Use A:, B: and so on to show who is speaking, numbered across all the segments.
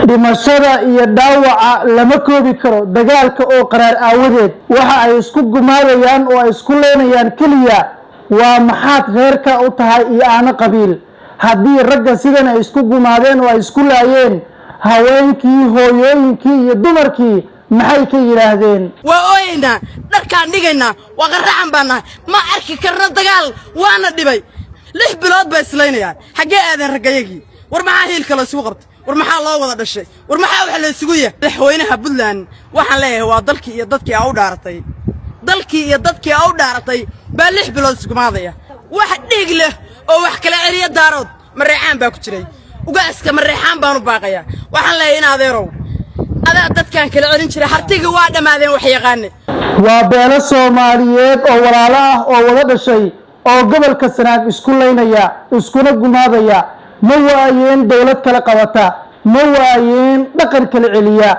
A: dhimashada iyo dhaawaca lama koobi karo dagaalka oo qaraar aawadeed waxa ay isku gumaadayaan oo ay isku leenayaan keliya waa maxaad reerka u tahay iyo aana qabiil haddii ragga sidan ay isku gumaadeen oo ay isku laayeen haweenkii hooyooyinkii iyo dumarkii maxay ka yiraahdeen
B: waa ooyna dharkaan dhigayna waa qaraxan baana ma arki karna dagaal waana dhibay 6 bilood bay islaynayaan xagee aadan ragayagii war maxaa hiilka la isugu qabtay war maxaa loo wada dhashay war maxaa wax la isugu yahay madaxweynaha Puntland waxaan leeyahay waa dalkii iyo dadkii aa u dhaaratay baa 6 bilood isku maadaya wax dhig leh oo wax kala celiya daarood mareexaan baa ku jiray ugaaska mareexaan baan u baaqaya waxaan leeyahay in adeerow adaa dadkan kala celin jiray hartiga waa dhamaadeen wax yaqaanay
A: waa beelo Soomaaliyeed oo walaalo ah oo wada dhashay oo gobolka Sanaag isku leynaya iskuna gumaadaya ma waayeen dawlad kala qabata ma waayeen dhaqan kala celiya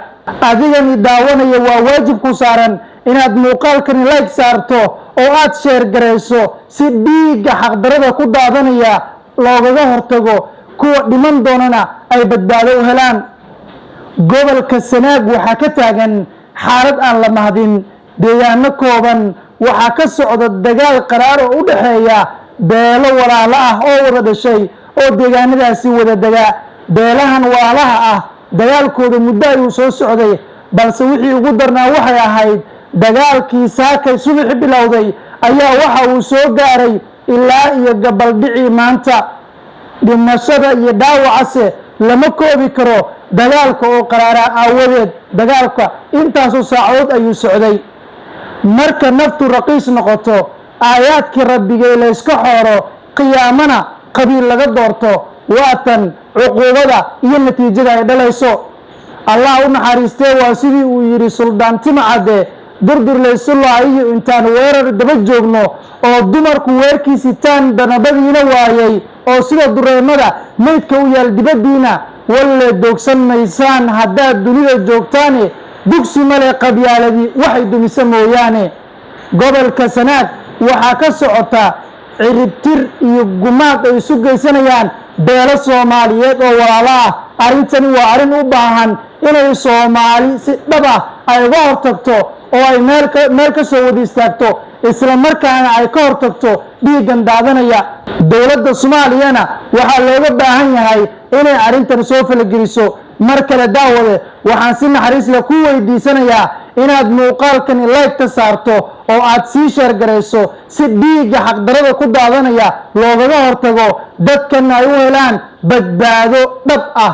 A: adigani daawanaya waa waajib ku saaran inaad muuqaalkan like saarto oo aad share gareyso si dhiigga xaqdarada ku daadanaya loogaga hortago kuwa dhiman doonana ay badbaado u helaan gobolka Sanaag waxa ka taagan xaalad aan la mahadin deegaano kooban waxa ka socda dagaal qaraar oo u dhaxeeya beelo walaalo ah oo wada dhashay oo deegaanadaasi wada daga beelahan walaalaha ah dagaalkooda muddo ayuu soo socday balse wixii ugu darnaa waxay ahayd dagaalkii saakay subax bilowday ayaa waxa uu soo gaaray ilaa iyo gabaldhicii maanta dhimashada iyo dhaawacase lama koobi karo dagaalka oo qaraara aawadeed dagaalka intaasoo saacadood ayuu socday marka naftu raqiis noqoto aayaadkii rabbigay la iska xooro qiyaamana qabiil laga doorto waatan cuquubada iyo natiijada ay dhalayso allah u naxariistee waa sidii uu yiri suldaan Timcade durdur leysulahayo intaan weerar daba joogno oo dumarku weerkiisitaan danabadiina waayay oo sida dureemada maydka u yaal dibadiina walle doogsan maysaan haddaad dunida joogtaane dugsi male qabyaaladii waxay dumisa mooyaane gobolka Sanaag waxaa ka socota ciribtir iyo gumaad ay isu geysanayaan beelo Soomaaliyeed oo walaalo ah arintani waa arin u baahan inay Soomaali si dhab ah ay uga hortagto oo ay meel ka soo wada istaagto isla markaana ay ka hortagto dhiigan daadanaya dawladda Soomaaliyana waxaa looga baahan yahay inay arintan soo falageliso mar kale daawade waxaan si naxariis leh ku weydiisanayaa inaad muuqaalkan like ka saarto oo aad sii share gareyso si dhiigga xaqdarada ku daadanaya loogaga hortago dadkan ay u helaan badbaado dhab ah.